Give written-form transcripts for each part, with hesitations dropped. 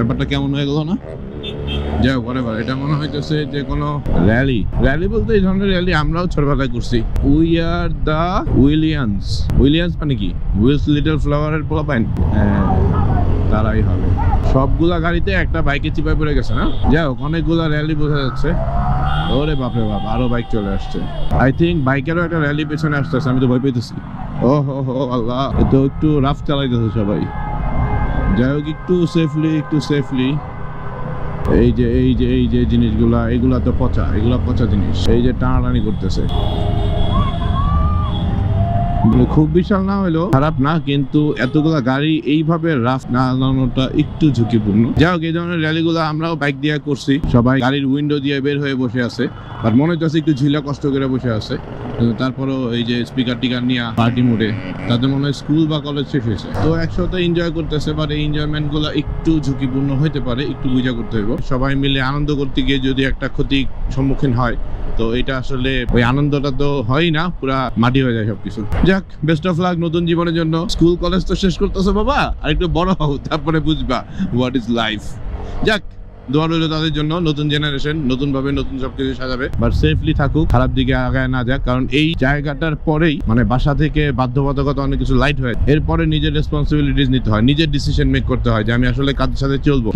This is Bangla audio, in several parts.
ব্যাপারটা কেমন হয়ে গেল না? যাই হোক, এটা মনে হইতেছে যে কোনো র্যালি বলতে এই ধরনের র্যালি আমরাও ছোটবেলায় করছি। উই আর দ্য উইলিয়ান্স মানে কি? উইলস লিটল ফ্লাওয়ারের পোলাপাইন, তারাই হবে। সবগুলা গাড়িতে একটা বাইকে চিপায় পড়ে গেছে না? যাই হোক, অনেকগুলা র্যালি বোঝা যাচ্ছে। ওরে বাপরে বাপ, আরো বাইক চলে আসছে। আই থিঙ্ক বাইকেরও একটা র্যালি পেছনে আসতেছে, আমি তো ভয় পেতেছি। ও হো আল্লাহ, তো একটু রাফ চালাইতেছে সবাই। যাই হোক, একটু সেফলি। এই যে জিনিসগুলা, এগুলা তো পচা জিনিস। এই যে টানাটানি করতেছে, খুব বিশাল না হলেও খারাপ না, কিন্তু এতগুলা গাড়ি এইভাবে রাফ না চালানোটা একটু ঝুঁকিপূর্ণ। যাই হোক, এই ধরনের র্যালিগুলো আমরাও বাইক দিয়ে করছি। সবাই গাড়ির উইন্ডো দিয়ে বের হয়ে বসে আছে, বাট মনে হচ্ছে একটু ঝিলা কষ্ট করে বসে আছে। তারপরেও এই যে স্পিকার নিয়ে পার্টি মোডে, তাদের মনে হয় স্কুল বা কলেজ শেষ হয়েছে, তো একসাথে এনজয় করতেছে। বাট এই এনজয়মেন্ট গুলো একটু ঝুঁকিপূর্ণ হইতে পারে, একটু বুঝা করতে হইব। সবাই মিলে আনন্দ করতে গিয়ে যদি একটা ক্ষতির সম্মুখীন হয়, তো এটা আসলে ওই আনন্দটা তো হয় না, পুরা মাটি হয়ে যায় সবকিছু। যাক, বেস্ট অফ লাক নতুন জীবনের জন্য। স্কুল কলেজ তো শেষ করতেছো বাবা, আর একটু বড় হও, তারপরে বুঝবা হোয়াট ইজ লাইফ। যাক, দোয়া রইল তাদের জন্য। নতুন জেনারেশন নতুন ভাবে নতুন সবকিছু সাজাবে, বাট সেফলি থাকুক, খারাপ দিকে আগায় না যাক। কারণ এই জায়গাটার পরেই মানে বাসা থেকে বাধ্যবাধকতা অনেক কিছু লাইট হয়, এরপরে নিজের রেসপন্সিবিলিটিস নিতে হয়, নিজের ডিসিশন মেক করতে হয় যে আমি আসলে কাদের সাথে চলবো,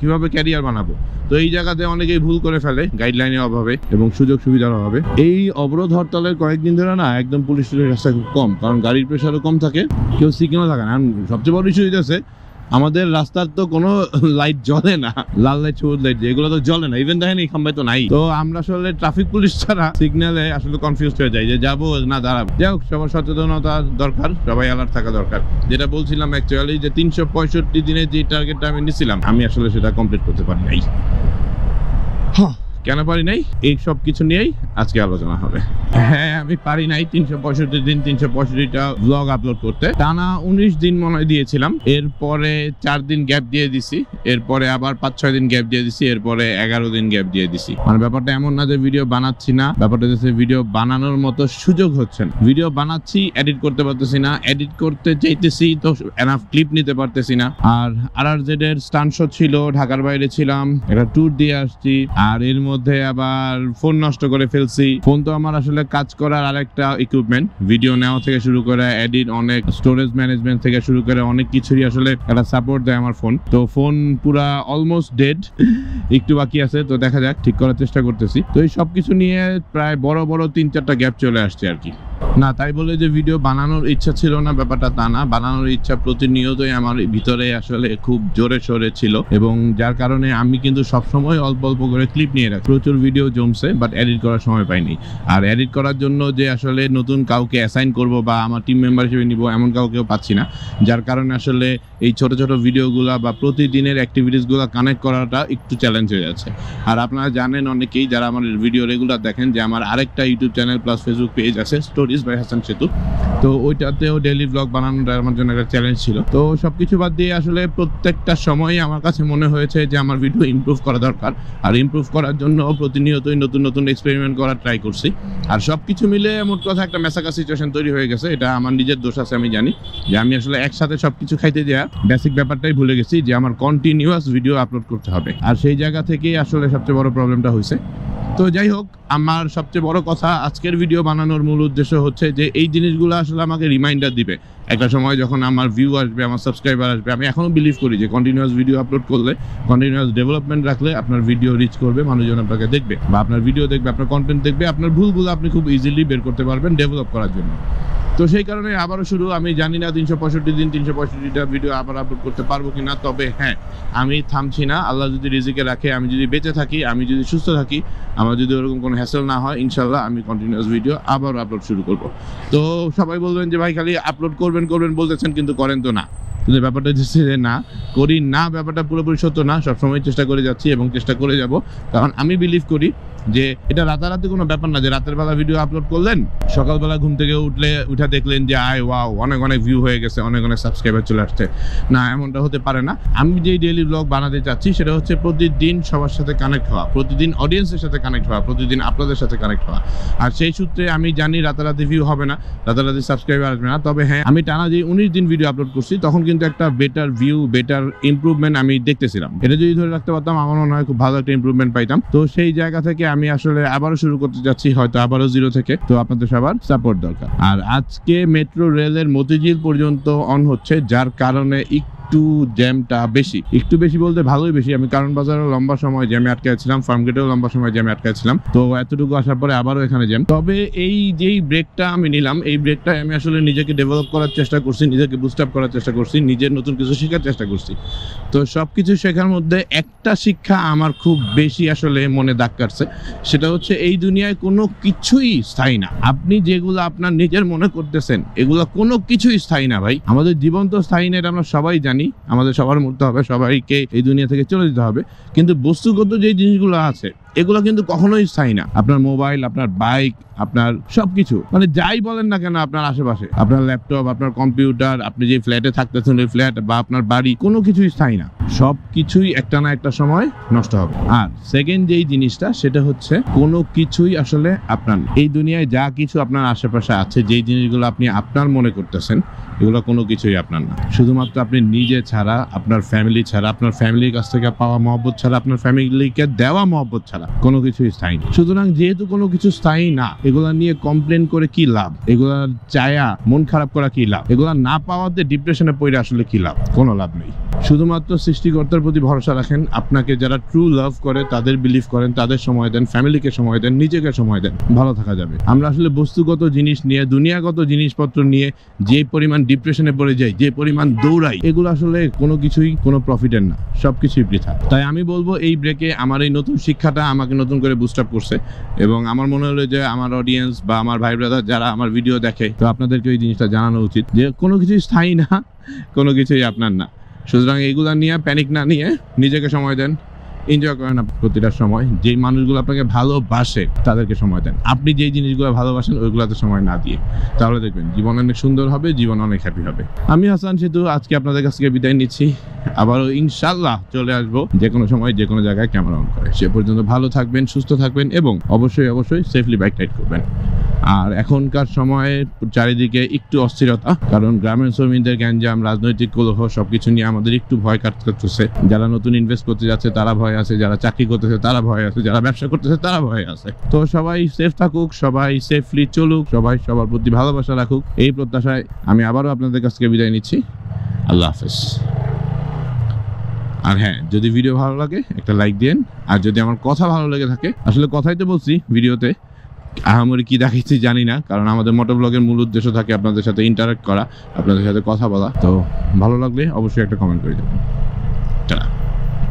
কিভাবে ক্যারিয়ার বানাবো। তো এই জায়গাতে অনেকেই ভুল করে ফেলে গাইডলাইনের অভাবে এবং সুযোগ সুবিধার অভাবে। এই অবরোধ হরতালের কয়েকদিন ধরে না একদম পুলিশের রাস্তা খুব কম, কারণ গাড়ির প্রেশারও কম থাকে, কেউ সিগন্যাল থাকে না। সবচেয়ে বড় ইস্যু হইতেছে আমাদের রাস্তার তো কোনো লাইট জ্বলে না, লাল লাইট সবুজ লাইট এগুলো তো জ্বলে না, ইভেন দেখেন এই খাম্বায় তো নাই। তো আমরা আসলে ট্রাফিক পুলিশ ছাড়া সিগন্যালে আসলে কনফিউজ হয়ে যাই যে যাবো না দাঁড়াবো। যাই হোক, সবার সচেতনতা দরকার, সবাই অ্যালার্ট থাকা দরকার। যেটা বলছিলাম অ্যাকচুয়ালি যে 365 দিনের যে টার্গেটটা আমি নিছিলাম, আমি আসলে সেটা কমপ্লিট করতে পারি নাই। কেন পারি নাই, এই সব কিছু নিয়েই আজকে আলোচনা হবে। হ্যাঁ, আমি পারি নাই 365 দিন 365টা ব্লগ আপলোড করতে। টানা 19 দিন মনে হয় দিয়েছিলাম, এরপরে 4 দিন গ্যাপ দিয়ে দিছি, এরপরে আবার 5-6 দিন গ্যাপ দিয়ে দিছি, এরপরে 11 দিন গ্যাপ দিয়ে দিছি। মানে ব্যাপারটা এমন না যে ভিডিও বানাচ্ছি না, ব্যাপারটা হচ্ছে ভিডিও বানানোর মতো সুযোগ হচ্ছে না। ভিডিও বানাচ্ছি, এডিট করতে পারতেছি না, এডিট করতে চাইতেছি তো এনাফ ক্লিপ নিতে পারতেছি না। আর RRZ এর স্টান্ট শো ছিল, ঢাকার বাইরে ছিলাম, একটা ট্যুর দিয়ে আসছি, আর এর মধ্যে আবার ফোন নষ্ট করে ফেলছি। ফোন তো আমার আসলে কাজ করার আরেকটা ইকুইপমেন্ট, ভিডিও নেওয়া থেকে শুরু করে এডিট, অনেক স্টোরেজ ম্যানেজমেন্ট থেকে শুরু করে অনেক কিছুরই আসলে একটা সাপোর্ট দেয় আমার ফোন। তো ফোন পুরা অলমোস্ট ডেড, একটু বাকি আছে, তো দেখা যাক, ঠিক করার চেষ্টা করতেছি। তো এই সবকিছু নিয়ে প্রায় বড় 3-4টা গ্যাপ চলে আসছে আর কি। না তাই বলে যে ভিডিও বানানোর ইচ্ছা ছিল না, ব্যাপারটা তা না। বানানোর ইচ্ছা প্রতিনিয়তই আমার ভিতরে আসলে খুব জোরে সোরে ছিল, এবং যার কারণে আমি কিন্তু সবসময় অল্প অল্প করে ক্লিপ নিয়ে রাখি। প্রচুর ভিডিও জমছে, বাট এডিট করার সময় পাইনি। আর এডিট করার জন্য যে আসলে নতুন কাউকে অ্যাসাইন করব বা আমার টিম মেম্বার হিসেবে নিব, এমন কাউকেও পাচ্ছি না। যার কারণে আসলে এই ছোট ছোট ভিডিওগুলা বা প্রতিদিনের অ্যাক্টিভিটিসগুলো কানেক্ট করাটা একটু চ্যালেঞ্জ হয়ে যাচ্ছে। আর আপনারা জানেন অনেকেই যারা আমার ভিডিও রেগুলার দেখেন যে আমার আরেকটা YouTube channel plus Facebook page আছে, স্টোরিজ বাই হাসান সেতু। তো ওইটাতেও ডেইলি ব্লগ বানানোটা আমার জন্য একটা চ্যালেঞ্জ ছিল। তো সবকিছু বাদ দিয়ে আসলে প্রত্যেকটা সময় আমার কাছে মনে হয়েছে যে আমার ভিডিও ইমপ্রুভ করা দরকার, আর ইমপ্রুভ করার জন্য প্রতিনিয়তই নতুন নতুন এক্সপেরিমেন্ট করার ট্রাই করছি। আর সবকিছু মিলে মোট কথা একটা মেসাকা সিচুয়েশন তৈরি হয়ে গেছে। এটা আমার নিজের দোষ আছে, আমি জানি যে আমি আসলে একসাথে সবকিছু খাইতে যাওয়া বেসিক ব্যাপারটাই ভুলে গেছি যে আমার কন্টিনিউয়াস ভিডিও আপলোড করতে হবে। আর সেই জায়গা থেকেই আসলে সবচেয়ে বড় প্রবলেমটা হয়েছে। তো যাই হোক, আমার সবচেয়ে বড় কথা আজকের ভিডিও বানানোর মূল উদ্দেশ্য হচ্ছে যে এই জিনিসগুলো আসলে আমাকে রিমাইন্ডার দিবে একটা সময় যখন আমার ভিউ আসবে, আমার সাবস্ক্রাইবার আসবে। আমি এখনও বিলিভ করি যে কন্টিনিউয়াস ভিডিও আপলোড করলে, কন্টিনিউয়াস ডেভেলপমেন্ট রাখলে আপনার ভিডিও রিচ করবে, মানুষজন আপনাকে দেখবে বা আপনার ভিডিও দেখবে, আপনার কন্টেন্ট দেখবে, আপনার ভুলগুলো আপনি খুব ইজিলি বের করতে পারবেন ডেভেলপ করার জন্য। তো সেই কারণে আবারও শুরু, আমি জানি না 365 দিন 365টা ভিডিও আবার আপলোড করতে পারবো কিনা, তবে হ্যাঁ, আমি থামছি না। আল্লাহ যদি রিজিকে রাখে, আমি যদি বেঁচে থাকি, আমি যদি সুস্থ থাকি, আমার যদি ওরকম কোনো হ্যাসেল না হয়, ইনশাল্লাহ আমি কন্টিনিউয়াস ভিডিও আবার আপলোড শুরু করব। তো সবাই বলবেন যে ভাই খালি আপলোড করবেন বলতেছেন, কিন্তু করেন তো না। কিন্তু ব্যাপারটা হচ্ছে যে না করি না, ব্যাপারটা পুরোপুরি সত্য না। সবসময় চেষ্টা করে যাচ্ছি এবং চেষ্টা করে যাব, কারণ আমি বিলিভ করি যে এটা রাতারাতি কোনো ব্যাপার না যে রাতের বেলা ভিডিও আপলোড করলেন, সকালবেলা ঘুম থেকে উঠে দেখলেন যে ওয়াও অনেক ভিউ হয়ে গেছে, অনেক সাবস্ক্রাইবার চলে আসছে। না, এমনটা হতে পারে না। আমি যেই ডেইলি ব্লগ বানাতে চাচ্ছি সেটা হচ্ছে প্রতিদিন সবার সাথে কানেক্ট হওয়া, প্রতিদিন অডিয়েন্সের সাথে কানেক্ট হওয়া, প্রতিদিন আপনাদের সাথে কানেক্ট হওয়া। আর সেই সূত্রে আমি জানি রাতারাতি ভিউ হবে না, রাতারাতি সাবস্ক্রাইবার আসবে না। তবে হ্যাঁ, আমি টানা যে 19 দিন ভিডিও আপলোড করছি তখন কিন্তু একটা বেটার ভিউ, বেটার ইমপ্রুভমেন্ট আমি দেখতেছিলাম। এটা যদি ধরে রাখতে পারতাম আমার মনে হয় খুব ভালো একটা ইমপ্রুভমেন্ট পাইতাম। তো সেই জায়গা থেকে আমি আসলে আবারও শুরু করতে যাচ্ছি, হয়তো আবারও 0 থেকে। তো আপনাদের সবার সাপোর্ট দরকার। আর আজকে মেট্রো রেলের মতিঝিল পর্যন্ত অন হচ্ছে, যার কারণে একটু জ্যামটা বেশি, একটু বেশি বলতে ভালোই বেশি। আমি কারণ বাজারেও লম্বা সময় জ্যামে আটকেছিলাম, ফার্মগেটেও লম্বা সময় জ্যামে আটকেছিলাম। তো এতটুকু আসার পরে আবারও এখানে জ্যাম। তবে এই যেই ব্রেকটা আমি নিলাম, এই ব্রেকটায় আমি আসলে নিজেকে ডেভেলপ করার চেষ্টা করছি, নিজেকে বুস্ট আপ করার চেষ্টা করছি, নিজের নতুন কিছু শেখার চেষ্টা করছি। তো সবকিছু শেখার মধ্যে একটা শিক্ষা আমার খুব বেশি আসলে মনে দাগ কাটছে, সেটা হচ্ছে এই দুনিয়ায় কোনো কিছুই স্থায়ী না। আপনি যেগুলো আপনার নিজের মনে করতেছেন এগুলো কোনো কিছুই স্থায়ী না ভাই। আমাদের জীবন তো স্থায়ী না, এটা আমরা সবাই জানি। আমাদের সবার মরতে হবে, সবাইকে এই দুনিয়া থেকে চলে যেতে হবে। কিন্তু বস্তুগত যে জিনিসগুলো আছে এগুলো কিন্তু কখনোই স্থায়ী না। আপনার মোবাইল, আপনার বাইক, আপনার সবকিছু, মানে যাই বলেন না কেন আপনার আশেপাশে, আপনার ল্যাপটপ, আপনার কম্পিউটার, আপনি যে ফ্ল্যাটে থাকতেছেন ওই ফ্ল্যাট বা আপনার বাড়ি, কোনো কিছুই স্থায়ী না। সব কিছুই একটা না একটা সময় নষ্ট হবে। আর সেকেন্ড যেই জিনিসটা সেটা হচ্ছে কোনো কিছুই আসলে আপনার না। এই দুনিয়ায় যা কিছু আপনার আশেপাশে আছে, যেই জিনিসগুলো আপনি আপনার মনে করতেছেন, এগুলো কোনো কিছুই আপনার না। শুধুমাত্র আপনি নিজে ছাড়া, আপনার ফ্যামিলি ছাড়া, আপনার ফ্যামিলির কাছ থেকে পাওয়া মহব্বত ছাড়া, আপনার ফ্যামিলিকে দেওয়া মহব্বত ছাড়া কোনো কিছুই স্থায়ী না। সুতরাং যেহেতু কোনো কিছু স্থায়ী না, এগুলা নিয়ে কমপ্লেন করে কি লাভ? এগুলা চায়া মন খারাপ করা কি লাভ? এগুলা না পাওয়াতে ডিপ্রেশনে পড়ে আসলে কি লাভ? কোনো লাভ নেই। শুধুমাত্র সৃষ্টিকর্তার প্রতি ভরসা রাখেন। আপনাকে যারা ট্রু লাভ করে তাদের বিলিভ করেন, তাদের সময় দেন, ফ্যামিলিকে সময় দেন, নিজেকে সময় দেন, ভালো থাকা যাবে। আমরা আসলে বস্তুগত জিনিস নিয়ে, দুনিয়াগত জিনিসপত্র নিয়ে যে পরিমাণ ডিপ্রেশনে পড়ে যাই, যে পরিমাণ দৌড়াই, এগুলো আসলে কোনো কিছুই কোনো প্রফিটের না, সবকিছুই বৃথা। তাই আমি বলবো এই ব্রেকে আমার এই নতুন শিক্ষাটা আমাকে নতুন করে বুস্ট আপ করছে, এবং আমার মনে হলো যে আমার অডিয়েন্স বা আমার ভাই ব্রাদার যারা আমার ভিডিও দেখে, তো আপনাদেরকে এই জিনিসটা জানানো উচিত যে কোনো কিছুই স্থায়ী না, কোনো কিছুই আপনার না। সুতরাং এইগুলা নিয়ে প্যানিক না নিয়ে নিজেকে সময় দেন, এনজয় করেন প্রতিটা সময়। যেই মানুষগুলো আপনাকে ভালোবাসে তাদেরকে সময় দেন। আপনি যেই জিনিসগুলো ভালোবাসেন ওইগুলোতে সময় না দিয়ে, তাহলে দেখবেন জীবন অনেক সুন্দর হবে, জীবন অনেক হ্যাপি হবে। আমি হাসান সেতু আজকে আপনাদের কাছ থেকে বিদায় নিচ্ছি। আবারও ইনশাল্লাহ চলে আসবো যে কোনো সময়, যে কোনো জায়গায় ক্যামেরা অন করে। সে পর্যন্ত ভালো থাকবেন, সুস্থ থাকবেন এবং অবশ্যই সেফলি বাইক রাইড করবেন। আর এখনকার সময়ে চারিদিকে একটু অস্থিরতা, কারণ গ্রামের শ্রমিকদের গ্যাঞ্জাম, রাজনৈতিক কলহ, সবকিছু নিয়ে আমাদের একটু ভয় কাজ করতেছে। যারা নতুন ইনভেস্ট করতে যাচ্ছে তারা ভয় আছে, যারা চাকরি করতেছে তারা ভয় আছে, যারা ব্যবসা করতেছে তারা ভয় আছে। তো সবাই সেফ থাকুক, সবাই সেফলি চলুক, সবাই সবার প্রতি ভালোবাসা রাখুক, এই প্রত্যাশায় আমি আবারও আপনাদের কাছ থেকে বিদায় নিচ্ছি। আল্লাহ হাফেজ। আর হ্যাঁ, যদি ভিডিও ভালো লাগে একটা লাইক দিন। আর যদি আমার কথা ভালো লেগে থাকে, আসলে কথাই তো বলছি ভিডিওতে, আহামরি কি দেখাচ্ছি জানি না, কারণ আমাদের মোটো ব্লগের মূল উদ্দেশ্য থাকে আপনাদের সাথে ইন্টারাক্ট করা, আপনাদের সাথে কথা বলা। তো ভালো লাগলে অবশ্যই একটা কমেন্ট করে দেবেন। টাটা।